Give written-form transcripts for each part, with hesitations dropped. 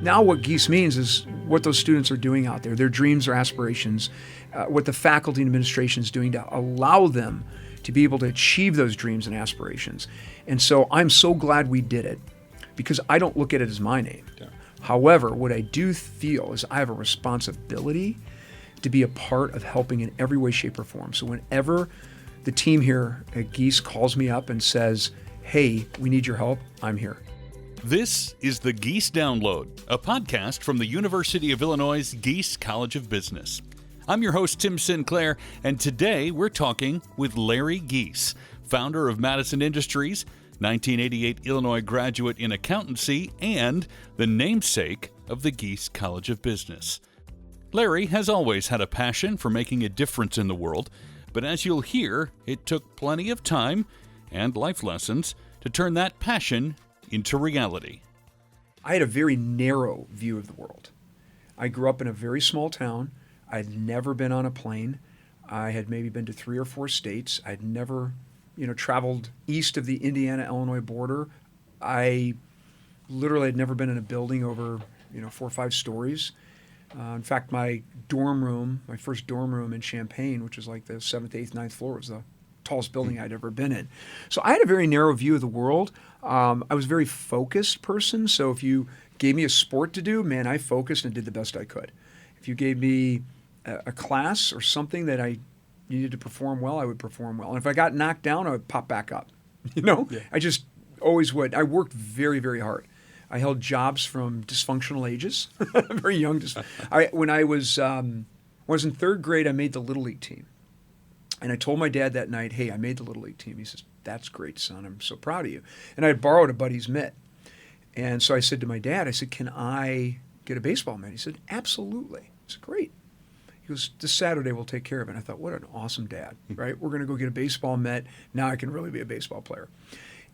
Now what Gies means is what those students are doing out there, their dreams or aspirations, what the faculty and administration is doing to allow them to be able to achieve those dreams and aspirations. And so I'm so glad we did it because I don't look at it as my name. Yeah. However, what I do feel is I have a responsibility to be a part of helping in every way, shape, or form. So whenever the team here at Gies calls me up and says, hey, we need your help, I'm here. This is the Gies Download, a podcast from the University of Illinois' Gies College of Business. I'm your host, Tim Sinclair, and today we're talking with Larry Gies, founder of Madison Industries, 1988 Illinois graduate in accountancy, and the namesake of the Gies College of Business. Larry has always had a passion for making a difference in the world, but as you'll hear, it took plenty of time and life lessons to turn that passion into reality. I had a very narrow view of the world. I grew up in a very small town. I'd never been on a plane. I had maybe been to 3 or 4 states. I'd never, traveled east of the Indiana-Illinois border. I literally had never been in a building over, 4 or 5 stories. In fact, my first dorm room in Champaign, which was like the 7th, 8th, 9th floor, was the tallest building I'd ever been in. So I had a very narrow view of the world. I was a very focused person. So if you gave me a sport to do, man, I focused and did the best I could. If you gave me a class or something that I needed to perform well, I would perform well. And if I got knocked down, I would pop back up. Yeah. I just always would. I worked very, very hard. I held jobs from dysfunctional ages, very young. When I was in 3rd grade, I made the Little League team. And I told my dad that night, hey, I made the Little League team. He says, that's great, son. I'm so proud of you. And I had borrowed a buddy's mitt. And so I said to my dad, can I get a baseball mitt? He said, absolutely. I said, great. He goes, this Saturday we'll take care of it. And I thought, what an awesome dad, right? We're going to go get a baseball mitt. Now I can really be a baseball player.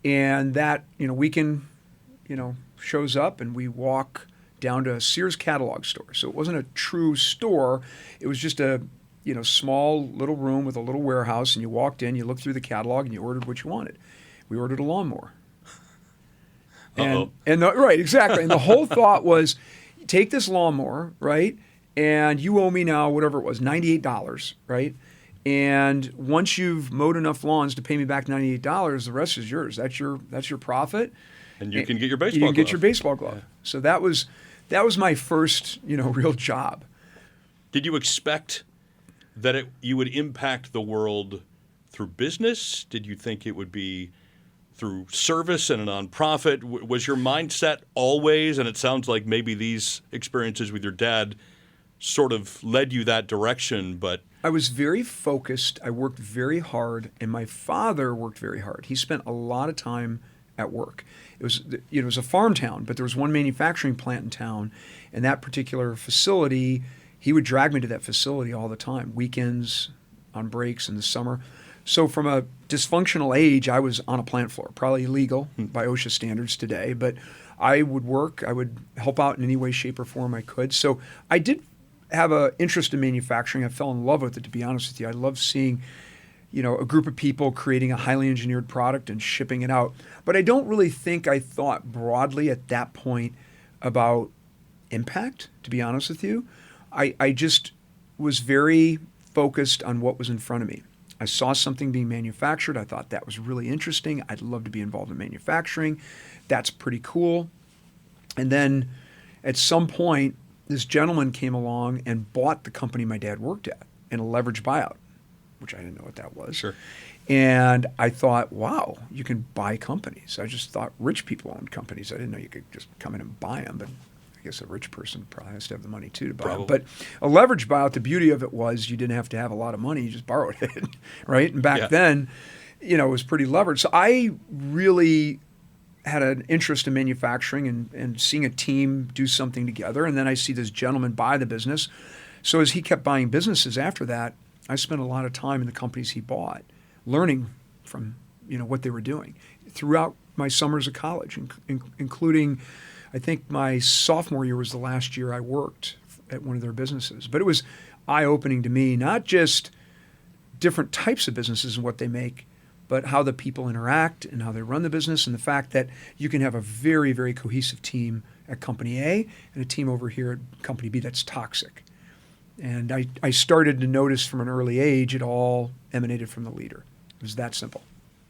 And that, weekend, shows up and we walk down to a Sears catalog store. So it wasn't a true store. It was just a small little room with a little warehouse, and you walked in, you looked through the catalog, and you ordered what you wanted. We ordered a lawnmower. Right, exactly. And the whole thought was, take this lawnmower, right, and you owe me now whatever it was, $98, right? And once you've mowed enough lawns to pay me back $98, the rest is yours. That's your profit. And you can get your baseball glove. You can get your baseball glove. Yeah. So that was my first, real job. Did you expect that you would impact the world through business? Did you think it would be through service and a nonprofit? Was your mindset always, and it sounds like maybe these experiences with your dad sort of led you that direction, but... I was very focused. I worked very hard, and my father worked very hard. He spent a lot of time at work. It was a farm town, but there was one manufacturing plant in town, and that particular facility, he would drag me to that facility all the time, weekends, on breaks in the summer. So from a dysfunctional age, I was on a plant floor, probably illegal by OSHA standards today, but I would work, I would help out in any way, shape, or form I could. So I did have an interest in manufacturing. I fell in love with it, to be honest with you. I love seeing a group of people creating a highly engineered product and shipping it out. But I don't really think I thought broadly at that point about impact, to be honest with you. I just was very focused on what was in front of me. I saw something being manufactured. I thought that was really interesting. I'd love to be involved in manufacturing. That's pretty cool. And then at some point, this gentleman came along and bought the company my dad worked at in a leveraged buyout, which I didn't know what that was. Sure. And I thought, wow, you can buy companies. I just thought rich people owned companies. I didn't know you could just come in and buy them, but I guess a rich person probably has to have the money too to buy them. But a leverage buyout, the beauty of it was you didn't have to have a lot of money. You just borrowed it, right? And back then, it was pretty leveraged. So I really had an interest in manufacturing and seeing a team do something together. And then I see this gentleman buy the business. So as he kept buying businesses after that, I spent a lot of time in the companies he bought, learning from what they were doing throughout my summers of college, including, I think my sophomore year was the last year I worked at one of their businesses. But it was eye-opening to me, not just different types of businesses and what they make, but how the people interact and how they run the business, and the fact that you can have a very, very cohesive team at company A and a team over here at company B that's toxic. And I started to notice from an early age it all emanated from the leader. It was that simple.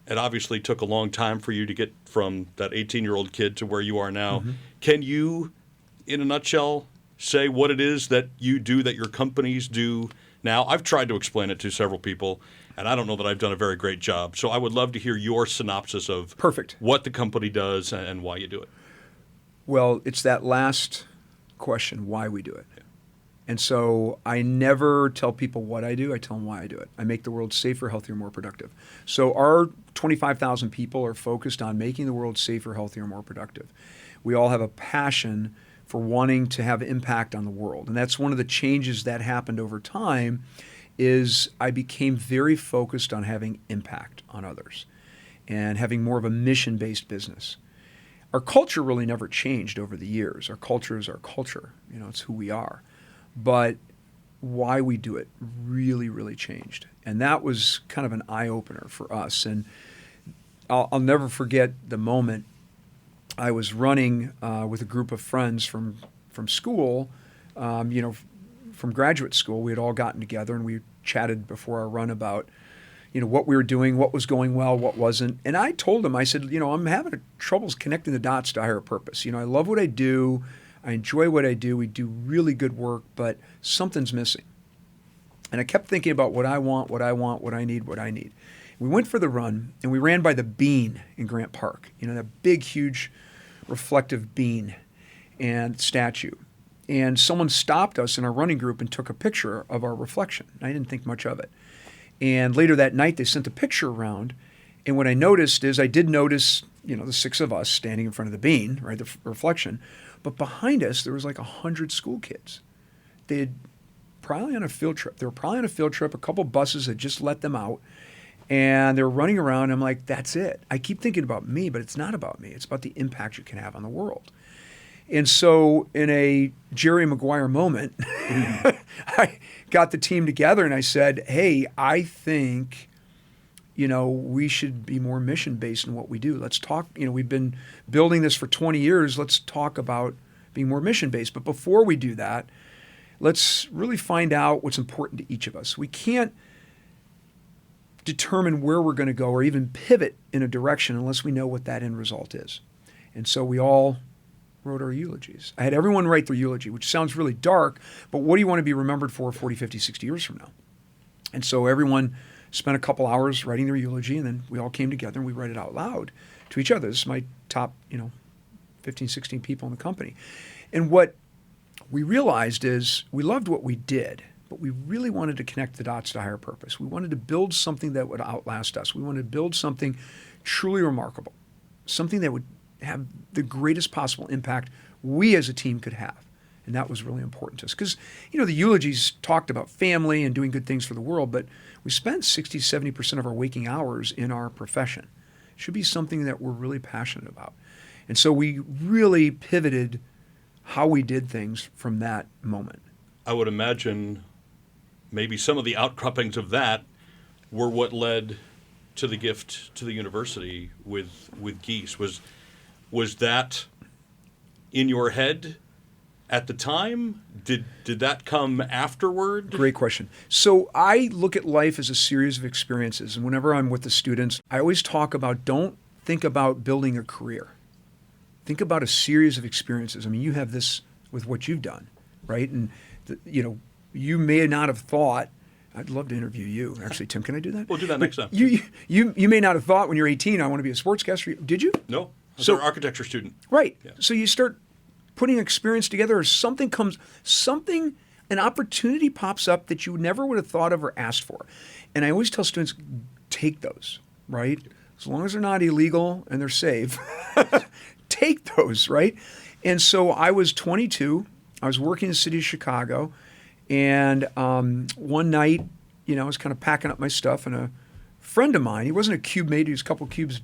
It obviously took a long time for you to get from that 18-year-old kid to where you are now. Can you, in a nutshell, say what it is that you do that your companies do now? I've tried to explain it to several people, and I don't know that I've done a very great job. So I would love to hear your synopsis of Perfect. what the company does and why you do it. Well, it's that last question, why we do it. And so I never tell people what I do. I tell them why I do it. I make the world safer, healthier, more productive. So our 25,000 people are focused on making the world safer, healthier, more productive. We all have a passion for wanting to have impact on the world. And that's one of the changes that happened over time is I became very focused on having impact on others and having more of a mission-based business. Our culture really never changed over the years. Our culture is our culture. It's who we are. But why we do it really, really changed. And that was kind of an eye-opener for us. And I'll never forget the moment I was running with a group of friends from school, from graduate school. We had all gotten together and we chatted before our run about, what we were doing, what was going well, what wasn't. And I told them, I said, I'm having troubles connecting the dots to higher purpose. I love what I do. I enjoy what I do. We do really good work, but something's missing. And I kept thinking about what I want, what I need. We went for the run, and we ran by the bean in Grant Park, that big, huge, reflective bean and statue. And someone stopped us in our running group and took a picture of our reflection. I didn't think much of it. And later that night, they sent a picture around, and what I noticed is I did notice, the six of us standing in front of the bean, right, the reflection. But behind us, there was like 100 school kids. They had probably on a field trip. They were probably on a field trip. A couple buses had just let them out. And they were running around. I'm like, that's it. I keep thinking about me, but it's not about me. It's about the impact you can have on the world. And so in a Jerry Maguire moment, I got the team together and I said, hey, I think we should be more mission-based in what we do. Let's talk, we've been building this for 20 years. Let's talk about being more mission-based. But before we do that, let's really find out what's important to each of us. We can't determine where we're going to go or even pivot in a direction unless we know what that end result is. And so we all wrote our eulogies. I had everyone write their eulogy, which sounds really dark, but what do you want to be remembered for 40, 50, 60 years from now? And so everyone spent a couple hours writing their eulogy, and then we all came together and we read it out loud to each other. This is my top, 15, 16 people in the company. And what we realized is we loved what we did, but we really wanted to connect the dots to higher purpose. We wanted to build something that would outlast us. We wanted to build something truly remarkable, something that would have the greatest possible impact we as a team could have. And that was really important to us because, the eulogies talked about family and doing good things for the world, but we spent 60, 70% of our waking hours in our profession. It should be something that we're really passionate about. And so we really pivoted how we did things from that moment. I would imagine maybe some of the outcroppings of that were what led to the gift to the university with Gies. Was that in your head at the time? Did that come afterward? Great question. So I look at life as a series of experiences. And whenever I'm with the students, I always talk about don't think about building a career. Think about a series of experiences. I mean, you have this with what you've done, right? And, you may not have thought, I'd love to interview you. Actually, Tim, can I do that? We'll do that next time. You may not have thought when you're 18, I want to be a sportscaster. Did you? No. I was an architecture student. Right. Yeah. So you start putting experience together, or an opportunity pops up that you never would have thought of or asked for. And I always tell students, take those, right? As long as they're not illegal and they're safe, take those, right? And so I was 22. I was working in the city of Chicago. And one night, I was kind of packing up my stuff, and a friend of mine, he wasn't a cube mate, he was a couple cubes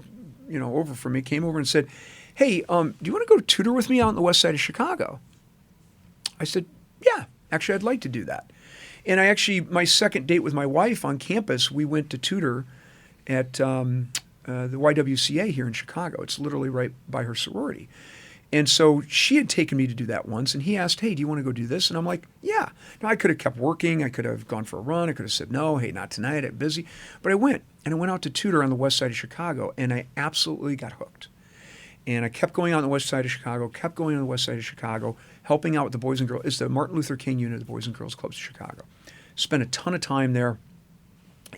over from me, came over and said, hey, do you want to go tutor with me out on the west side of Chicago? I said, yeah, actually, I'd like to do that. And my second date with my wife on campus, we went to tutor at the YWCA here in Chicago. It's literally right by her sorority. And so she had taken me to do that once, and he asked, hey, do you want to go do this? And I'm like, yeah. Now, I could have kept working. I could have gone for a run. I could have said, no, hey, not tonight. I'm busy. But I went, and I went out to tutor on the west side of Chicago, and I absolutely got hooked. And I kept going on the west side of Chicago, helping out with the Boys and Girls. It's the Martin Luther King unit of the Boys and Girls Clubs of Chicago. Spent a ton of time there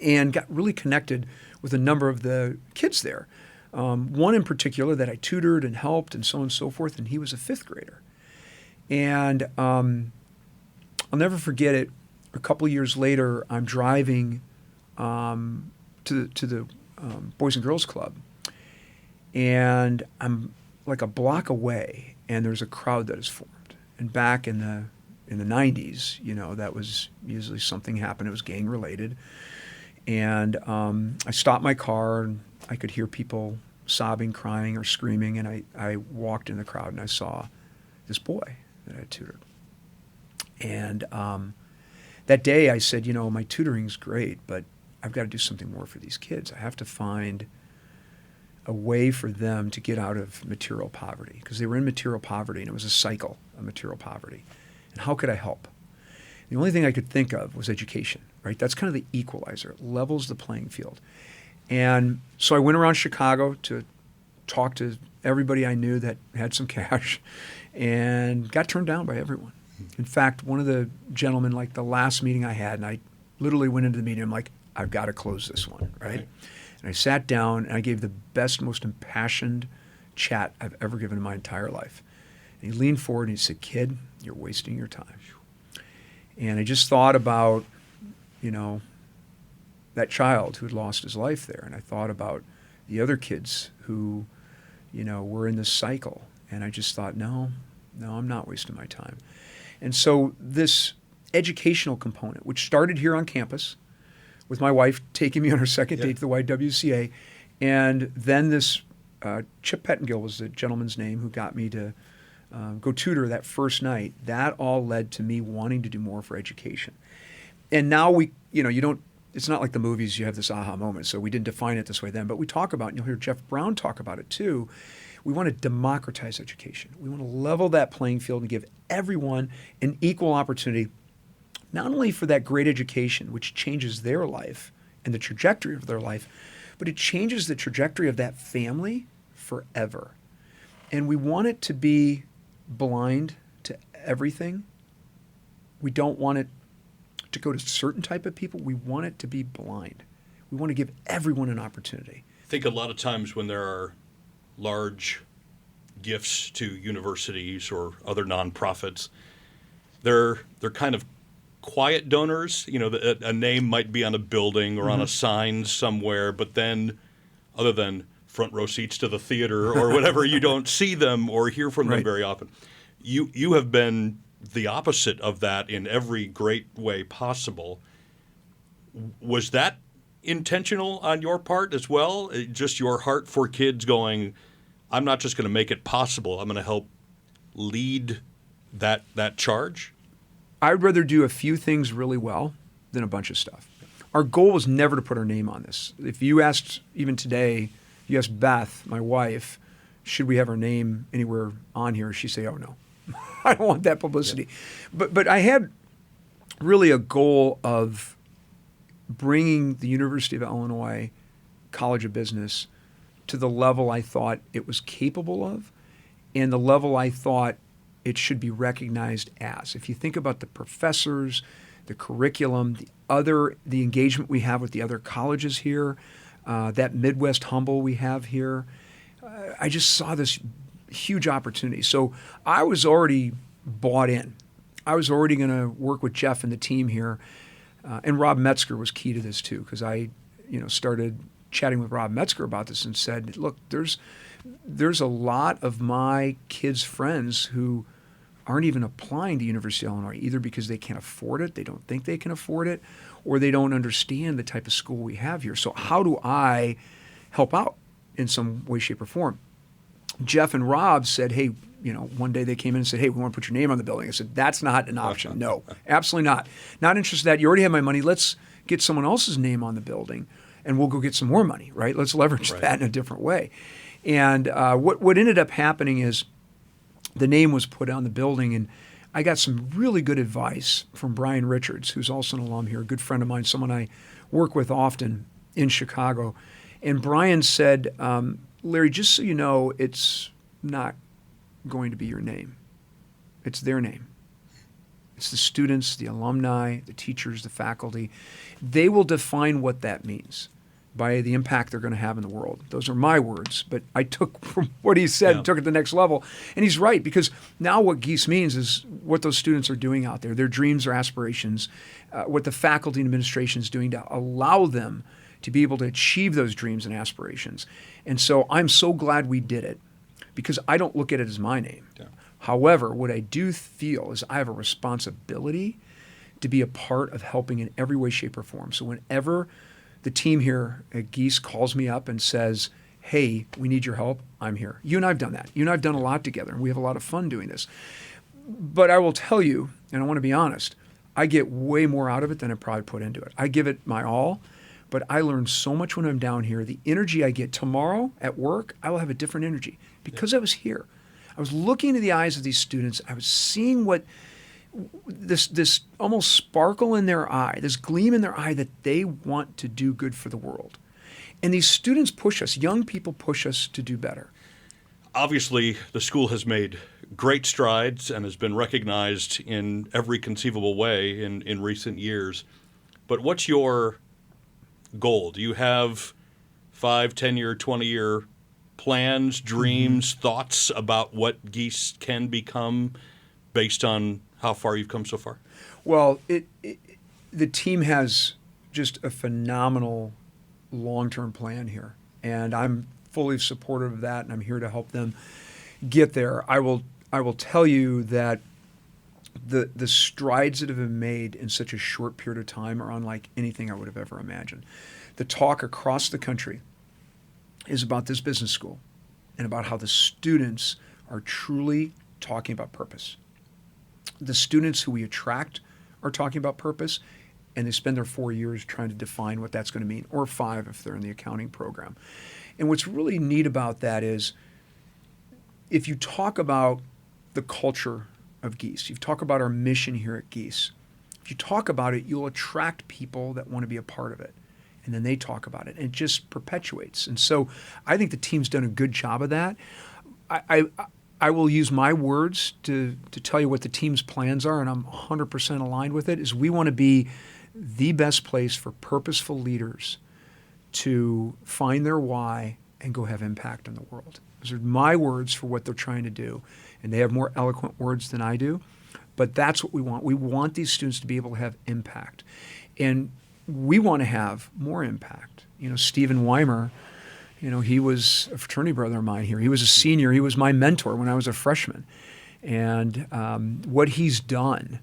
and got really connected with a number of the kids there. One in particular that I tutored and helped and so on and so forth, and he was a fifth grader. And I'll never forget it. A couple of years later, I'm driving to the Boys and Girls Club, and I'm like a block away, and there's a crowd that is formed. And back in the 90s, that was usually something happened. It was gang related. And I stopped my car, and I could hear people sobbing, crying, or screaming. And I walked in the crowd, and I saw this boy that I tutored. And that day I said, my tutoring's great, but I've got to do something more for these kids. I have to find a way for them to get out of material poverty, because they were in material poverty, and it was a cycle of material poverty. And how could I help? The only thing I could think of was education, right? That's kind of the equalizer. It levels the playing field. And so I went around Chicago to talk to everybody I knew that had some cash, and got turned down by everyone. In fact, one of the gentlemen, like the last meeting I had, and I literally went into the meeting, I'm like, I've got to close this one, right? And I sat down, and I gave the best, most impassioned chat I've ever given in my entire life. And he leaned forward and he said, kid, you're wasting your time. And I just thought about, that child who had lost his life there. And I thought about the other kids who, were in this cycle. And I just thought, no, I'm not wasting my time. And so this educational component, which started here on campus with my wife taking me on her second date to the YWCA, and then this Chip Pettengill was the gentleman's name who got me to go tutor that first night. That all led to me wanting to do more for education. And now it's not like the movies, you have this aha moment. So we didn't define it this way then, but we talk about, and you'll hear Jeff Brown talk about it too. We want to democratize education. We want to level that playing field and give everyone an equal opportunity, not only for that great education, which changes their life and the trajectory of their life, but it changes the trajectory of that family forever. And we want it to be blind to everything. We don't want it to go to certain type of people. We want it to be blind. We want to give everyone an opportunity. I think a lot of times when there are large gifts to universities or other nonprofits, they're kind of quiet donors. A name might be on a building or on a sign somewhere, but then other than front row seats to the theater or whatever, you don't see them or hear from them very often. You have been the opposite of that in every great way possible. Was that intentional on your part as well? Just your heart for kids going, I'm not just going to make it possible, I'm going to help lead that charge? I'd rather do a few things really well than a bunch of stuff. Our goal was never to put our name on this. If you asked, even today, you asked Beth, my wife, should we have our name anywhere on here? She'd say, oh, no. I don't want that publicity. Yeah. But I had really a goal of bringing the University of Illinois College of Business to the level I thought it was capable of and the level I thought it should be recognized as. If you think about the professors, the curriculum, the engagement we have with the other colleges here, that Midwest humble we have here, I just saw this huge opportunity. So I was already bought in. I was already going to work with Jeff and the team here. And Rob Metzger was key to this too, because I started chatting with Rob Metzger about this and said, look, there's a lot of my kids' friends who aren't even applying to University of Illinois, either because they can't afford it, they don't think they can afford it, or they don't understand the type of school we have here. So how do I help out in some way, shape, or form? Jeff and Rob said, hey, one day they came in and said, hey, we want to put your name on the building. I said, that's not an option. No, absolutely not. Not interested in that. You already have my money. Let's get someone else's name on the building, and we'll go get some more money, right? Let's leverage that in a different way. And what ended up happening is the name was put on the building, and I got some really good advice from Brian Richards, who's also an alum here, a good friend of mine, someone I work with often in Chicago. And Brian said, Larry, just so you know, it's not going to be your name. It's their name. It's the students, the alumni, the teachers, the faculty. They will define what that means by the impact they're going to have in the world. Those are my words, but I took from what he said and took it to the next level. And he's right, because now what Gies means is what those students are doing out there, their dreams or aspirations, what the faculty and administration is doing to allow them to be able to achieve those dreams and aspirations. And so I'm so glad we did it, because I don't look at it as my name. Yeah. However, what I do feel is I have a responsibility to be a part of helping in every way, shape, or form. So whenever the team here at Gies calls me up and says, hey, we need your help, I'm here. You and I have done that. You and I have done a lot together, and we have a lot of fun doing this. But I will tell you, and I want to be honest, I get way more out of it than I probably put into it. I give it my all, but I learn so much when I'm down here. The energy I get tomorrow at work, I will have a different energy because I was here. I was looking into the eyes of these students. I was seeing what this almost sparkle in their eye, this gleam in their eye that they want to do good for the world. And these students push us, young people push us to do better. Obviously, the school has made great strides and has been recognized in every conceivable way in recent years. But what's your goal? Do you have 5, 10-year, 20-year plans, dreams, thoughts about what Gies can become based on how far you've come so far? Well, the team has just a phenomenal long-term plan here, and I'm fully supportive of that, and I'm here to help them get there. I will tell you that the strides that have been made in such a short period of time are unlike anything I would have ever imagined. The talk across the country is about this business school and about how the students are truly talking about purpose. The students who we attract are talking about purpose, and they spend their 4 years trying to define what that's going to mean, or 5 if they're in the accounting program. And what's really neat about that is if you talk about the culture of Gies, you talk about our mission here at Gies, if you talk about it, you'll attract people that want to be a part of it. And then they talk about it, and it just perpetuates. And so I think the team's done a good job of that. I will use my words to tell you what the team's plans are, and I'm 100% aligned with it, is we want to be the best place for purposeful leaders to find their why and go have impact in the world. Those are my words for what they're trying to do, and they have more eloquent words than I do, but that's what we want. We want these students to be able to have impact, and we want to have more impact. You know, Stephen Weimer, he was a fraternity brother of mine here. He was a senior. He was my mentor when I was a freshman. And what he's done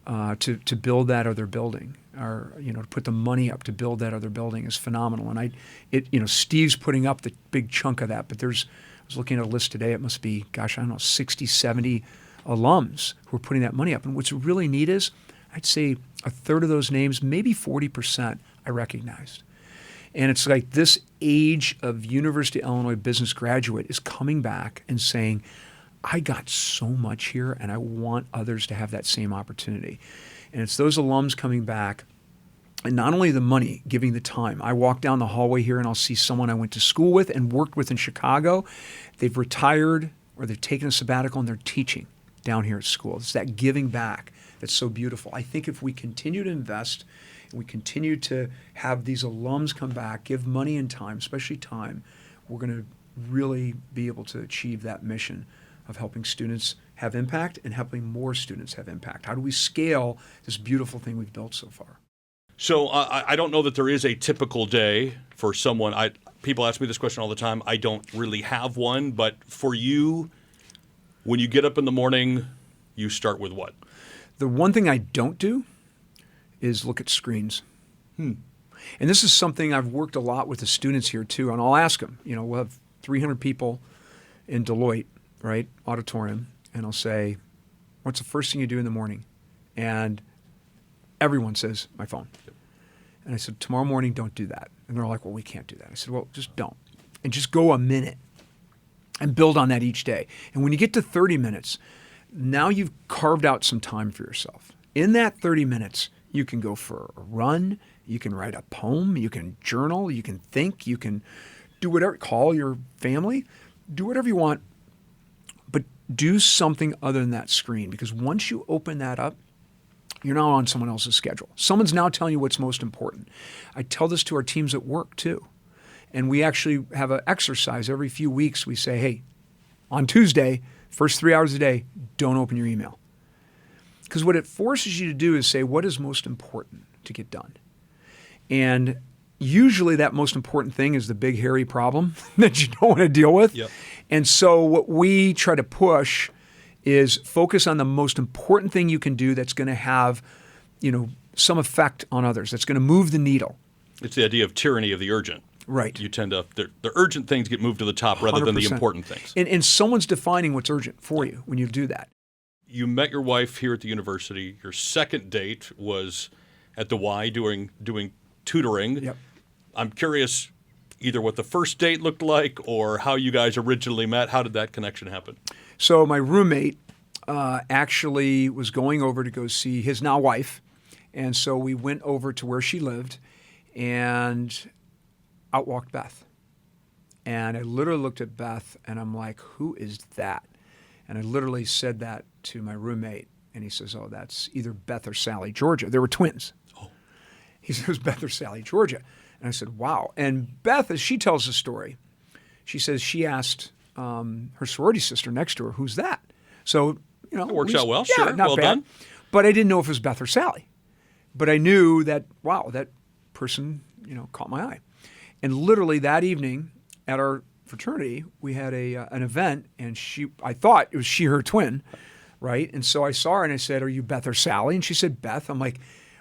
to build that other building, or to put the money up to build that other building, is phenomenal. And Steve's putting up the big chunk of that. But I was looking at a list today. It must be, 60, 70 alums who are putting that money up. And what's really neat is, I'd say a third of those names, maybe 40%, I recognized. And it's like this age of University of Illinois business graduate is coming back and saying, I got so much here, and I want others to have that same opportunity. And it's those alums coming back, and not only the money, giving the time. I walk down the hallway here, and I'll see someone I went to school with and worked with in Chicago. They've retired, or they've taken a sabbatical, and they're teaching down here at school. It's that giving back that's so beautiful. I think if we continue to invest, and we continue to have these alums come back, give money and time, especially time, we're going to really be able to achieve that mission of helping students have impact and helping more students have impact. How do we scale this beautiful thing we've built so far? So I don't know that there is a typical day for someone. People ask me this question all the time. I don't really have one, but for you, when you get up in the morning, you start with what? The one thing I don't do is look at screens. And this is something I've worked a lot with the students here too, and I'll ask them, we'll have 300 people in Deloitte, right, auditorium, and I'll say, what's the first thing you do in the morning? And everyone says, my phone. And I said, tomorrow morning, don't do that. And they're like, well, we can't do that. I said, well, just don't. And just go a minute. and build on that each day. And when you get to 30 minutes, now you've carved out some time for yourself. In that 30 minutes, you can go for a run, you can write a poem, you can journal, you can think, you can do whatever, call your family, do whatever you want, but do something other than that screen. Because once you open that up, you're now on someone else's schedule. Someone's now telling you what's most important. I tell this to our teams at work too. And we actually have an exercise every few weeks. We say, hey, on Tuesday, first 3 hours a day, don't open your email. Because what it forces you to do is say, what is most important to get done? And usually that most important thing is the big, hairy problem that you don't want to deal with. Yep. And so what we try to push is focus on the most important thing you can do that's going to have, some effect on others, that's going to move the needle. It's the idea of tyranny of the urgent. Right. You tend to, the urgent things get moved to the top rather than the 100%. important things. And someone's defining what's urgent for you when you do that. You met your wife here at the university. Your second date was at the Y doing tutoring. Yep. I'm curious either what the first date looked like or how you guys originally met. How did that connection happen? So my roommate actually was going over to go see his now wife. And so we went over to where she lived, and out walked Beth. And I literally looked at Beth and I'm like, who is that? And I literally said that to my roommate. And he says, oh, that's either Beth or Sally Georgia. They were twins. Oh. He says, Beth or Sally Georgia. And I said, wow. And Beth, as she tells the story, she says she asked her sorority sister next to her, who's that? So, it works out well. Yeah, Sure. not Well bad. done. But I didn't know if it was Beth or Sally. But I knew that, wow, that person, caught my eye. And literally that evening at our fraternity, we had an event, and I thought it was she, her twin, right? And so I saw her and I said, are you Beth or Sally? And she said, Beth. I'm like,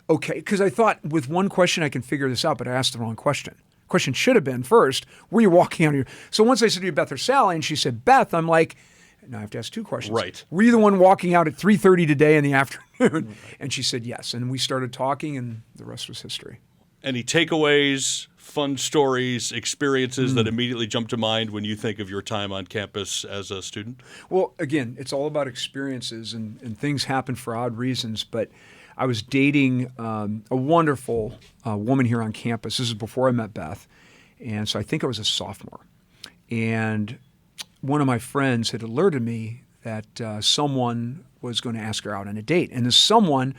okay, because I thought with one question I can figure this out, but I asked the wrong question. Question should have been first, were you walking out of your... So once I said, are you Beth or Sally? And she said, Beth. I'm like, now I have to ask two questions. Right. Were you the one walking out at 3:30 today in the afternoon? Right. And she said yes. And we started talking, and the rest was history. Any takeaways, fun stories, experiences that immediately jump to mind when you think of your time on campus as a student? Well, again, it's all about experiences, and things happen for odd reasons. But I was dating a wonderful woman here on campus. This is before I met Beth. And so I think I was a sophomore. And one of my friends had alerted me that someone was going to ask her out on a date. And this someone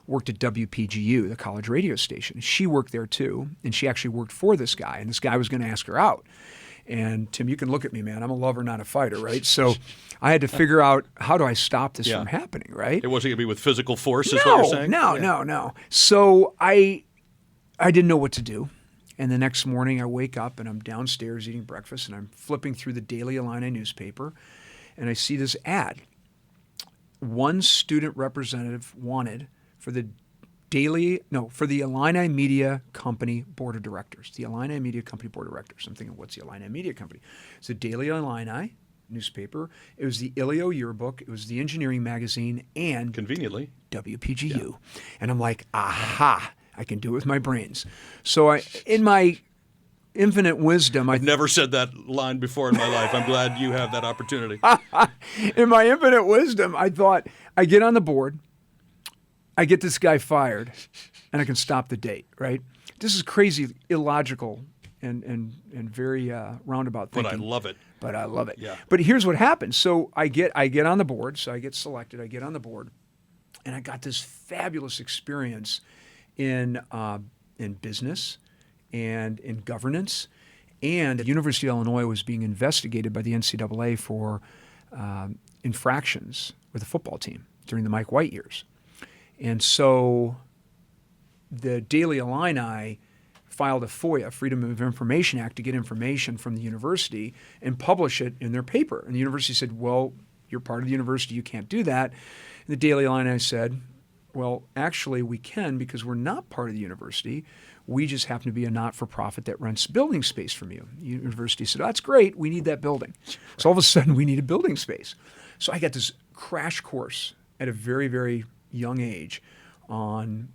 worked at WPGU, the college radio station. She worked there too, and she actually worked for this guy, and this guy was going to ask her out. And Tim, you can look at me, man. I'm a lover, not a fighter, right? So I had to figure out, how do I stop this from happening, right? It wasn't going to be with physical force, is what you're saying? No. So I didn't know what to do. And the next morning I wake up and I'm downstairs eating breakfast, and I'm flipping through the Daily Illini newspaper, and I see this ad. One student representative wanted for the Illini Media Company Board of Directors. The Illini Media Company Board of Directors. I'm thinking, what's the Illini Media Company? It's the Daily Illini newspaper. It was the Illio yearbook. It was the engineering magazine, and conveniently WPGU. Yeah. And I'm like, aha, I can do it with my brains. So in my infinite wisdom, I've never said that line before in my life. I'm glad you have that opportunity. In my infinite wisdom, I thought, I get on the board, I get this guy fired, and I can stop the date, right? This is crazy, illogical, and very roundabout thinking. But I love it. Yeah. But here's what happens. So I get on the board. So I get selected. I get on the board, and I got this fabulous experience in business and in governance. And the University of Illinois was being investigated by the NCAA for infractions with the football team during the Mike White years. And so the Daily Illini filed a FOIA, Freedom of Information Act, to get information from the university and publish it in their paper. And the university said, well, you're part of the university, you can't do that. And the Daily Illini said, well, actually we can, because we're not part of the university. We just happen to be a not-for-profit that rents building space from you. The university said, that's great, we need that building. So all of a sudden we need a building space. So I got this crash course at a very, very young age on,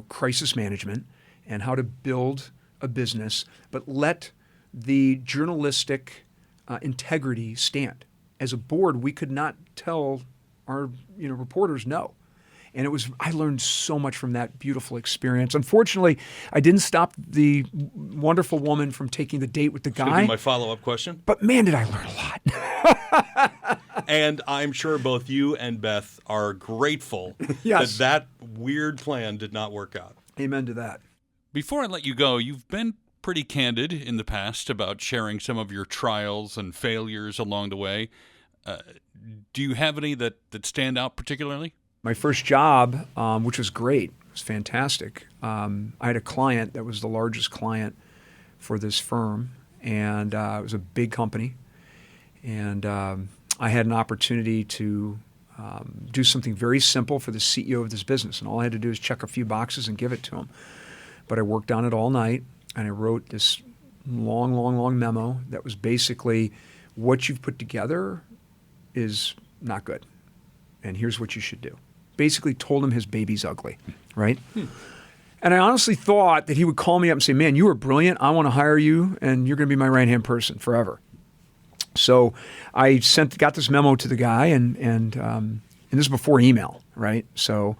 crisis management and how to build a business, but let the journalistic integrity stand. As a board, we could not tell our reporters no. And I learned so much from that beautiful experience. Unfortunately, I didn't stop the wonderful woman from taking the date with the That's gonna be guy. my follow-up question. But man, did I learn a lot. And I'm sure both you and Beth are grateful Yes. that weird plan did not work out. Amen to that. Before I let you go, you've been pretty candid in the past about sharing some of your trials and failures along the way. Do you have any that stand out particularly? My first job, which was great, it was fantastic. I had a client that was the largest client for this firm, and it was a big company. And I had an opportunity to do something very simple for the CEO of this business, and all I had to do is check a few boxes and give it to him. But I worked on it all night, and I wrote this long memo that was basically, what you've put together is not good, and here's what you should do. Basically told him his baby's ugly, right? And I honestly thought that he would call me up and say, man, you were brilliant. I want to hire you, and you're going to be my right-hand person forever. So I got this memo to the guy, and this is before email, right? So,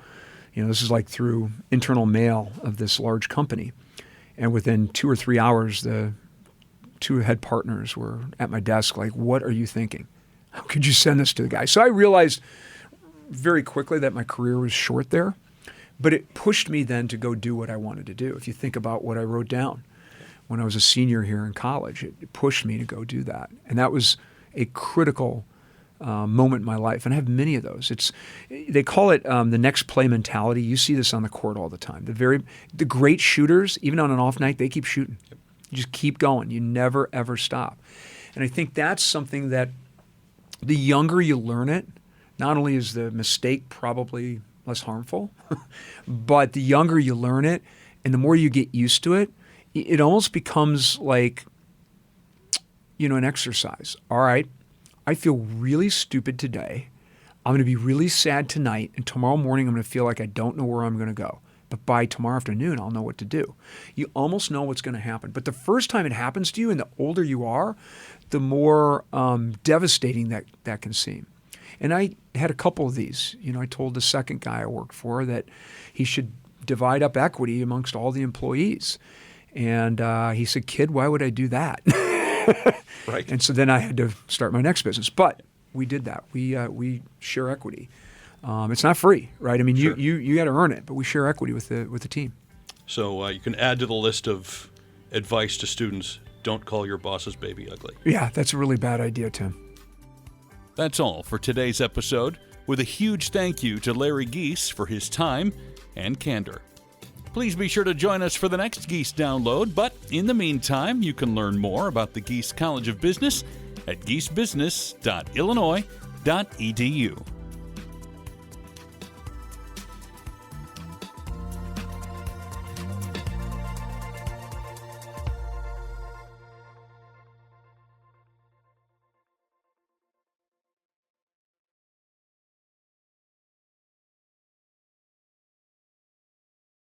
this is like through internal mail of this large company. And within 2 or 3 hours, the two head partners were at my desk like, what are you thinking? How could you send this to the guy? So I realized very quickly that my career was short there, but it pushed me then to go do what I wanted to do. If you think about what I wrote down when I was a senior here in college, it pushed me to go do that. And that was a critical moment in my life. And I have many of those. They call it the next play mentality. You see this on the court all the time. The great shooters, even on an off night, they keep shooting. You just keep going. You never, ever stop. And I think that's something that the younger you learn it, not only is the mistake probably less harmful, but the younger you learn it and the more you get used to it, it almost becomes like, an exercise. All right, I feel really stupid today. I'm going to be really sad tonight, and tomorrow morning I'm going to feel like I don't know where I'm going to go. But by tomorrow afternoon, I'll know what to do. You almost know what's going to happen. But the first time it happens to you and the older you are, the more devastating that can seem. And I had a couple of these. I told the second guy I worked for that he should divide up equity amongst all the employees. And he said, kid, why would I do that? Right. And so then I had to start my next business. But we did that. We share equity. It's not free, right? I mean, Sure. you got to earn it, but we share equity with the team. So you can add to the list of advice to students, don't call your boss's baby ugly. Yeah, that's a really bad idea, Tim. That's all for today's episode, with a huge thank you to Larry Gies for his time and candor. Please be sure to join us for the next Gies Download, but in the meantime, you can learn more about the Gies College of Business at giesbusiness.illinois.edu.